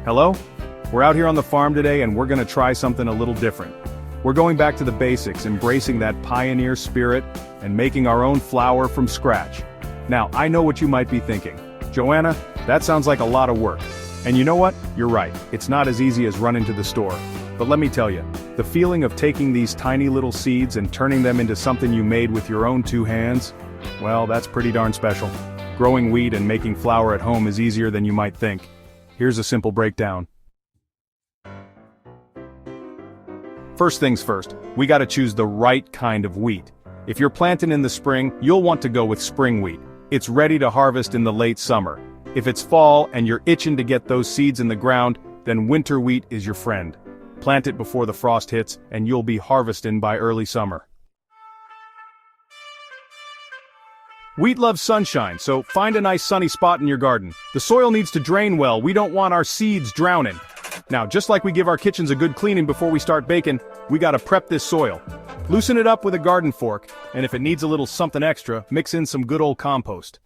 Hello? We're out here on the farm today and we're gonna try something a little different. We're going back to the basics, embracing that pioneer spirit, and making our own flour from scratch. Now, I know what you might be thinking. Joanna, that sounds like a lot of work. And you know what? You're right, it's not as easy as running to the store. But let me tell you, the feeling of taking these tiny little seeds and turning them into something you made with your own two hands, well, that's pretty darn special. Growing wheat and making flour at home is easier than you might think. Here's a simple breakdown. First things first, we gotta choose the right kind of wheat. If you're planting in the spring, you'll want to go with spring wheat. It's ready to harvest in the late summer. If it's fall and you're itching to get those seeds in the ground, then winter wheat is your friend. Plant it before the frost hits, and you'll be harvesting by early summer. Wheat loves sunshine, so find a nice sunny spot in your garden. The soil needs to drain well, we don't want our seeds drowning. Now, just like we give our kitchens a good cleaning before we start baking, we gotta prep this soil. Loosen it up with a garden fork, and if it needs a little something extra, mix in some good old compost.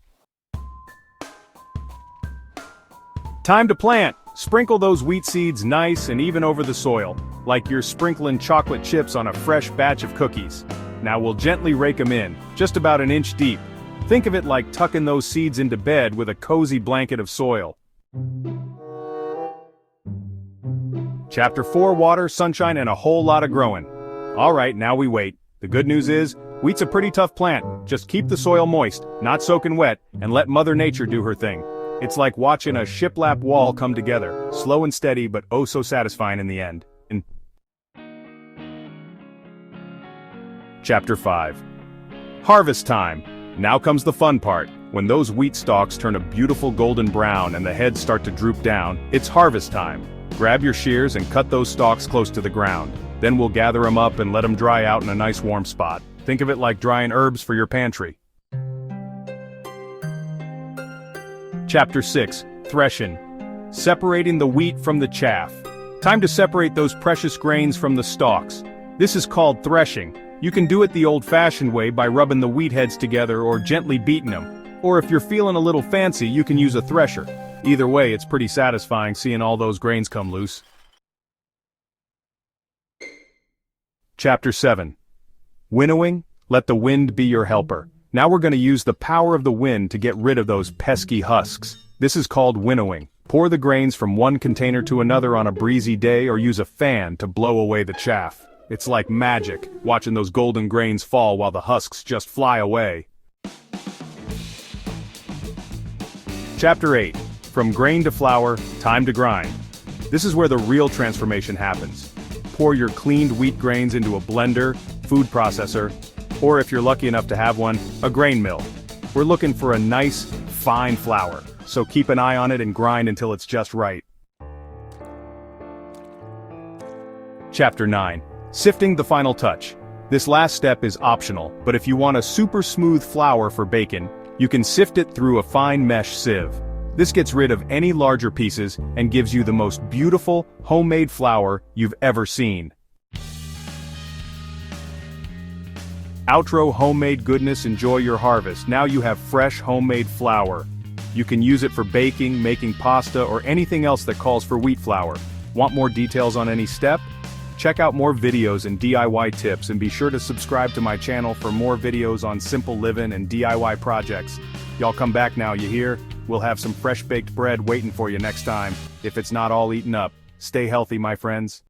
Time to plant! Sprinkle those wheat seeds nice and even over the soil, like you're sprinkling chocolate chips on a fresh batch of cookies. Now we'll gently rake them in, just about an inch deep. Think of it like tucking those seeds into bed with a cozy blanket of soil. Chapter 4, water, sunshine, and a whole lot of growing. Alright, now we wait. The good news is, wheat's a pretty tough plant. Just keep the soil moist, not soaking wet, and let Mother Nature do her thing. It's like watching a shiplap wall come together, slow and steady but oh so satisfying in the end. Chapter 5. Harvest time. Now comes the fun part. When those wheat stalks turn a beautiful golden brown and the heads start to droop down, it's harvest time. Grab your shears and cut those stalks close to the ground. Then we'll gather them up and let them dry out in a nice warm spot. Think of it like drying herbs for your pantry. Chapter 6. Threshing. Separating the wheat from the chaff. Time to separate those precious grains from the stalks. This is called threshing. You can do it the old-fashioned way by rubbing the wheat heads together or gently beating them. Or if you're feeling a little fancy, you can use a thresher. Either way, it's pretty satisfying seeing all those grains come loose. Chapter 7. Winnowing. Let the wind be your helper. Now we're going to use the power of the wind to get rid of those pesky husks. This is called winnowing. Pour the grains from one container to another on a breezy day or use a fan to blow away the chaff. It's like magic, watching those golden grains fall while the husks just fly away. Chapter 8. From grain to flour, time to grind. This is where the real transformation happens. Pour your cleaned wheat grains into a blender, food processor, or if you're lucky enough to have one, a grain mill. We're looking for a nice, fine flour, so keep an eye on it and grind until it's just right. Chapter 9. Sifting, the final touch. This last step is optional, but if you want a super smooth flour for bacon, you can sift it through a fine mesh sieve. This gets rid of any larger pieces and gives you the most beautiful, homemade flour you've ever seen. Outro homemade goodness, enjoy your harvest. Now you have fresh homemade flour. You can use it for baking, making pasta, or anything else that calls for wheat flour. Want more details on any step? Check out more videos and DIY tips and be sure to subscribe to my channel for more videos on simple living and DIY projects. Y'all come back now, you hear? We'll have some fresh baked bread waiting for you next time, if it's not all eaten up. Stay healthy, my friends.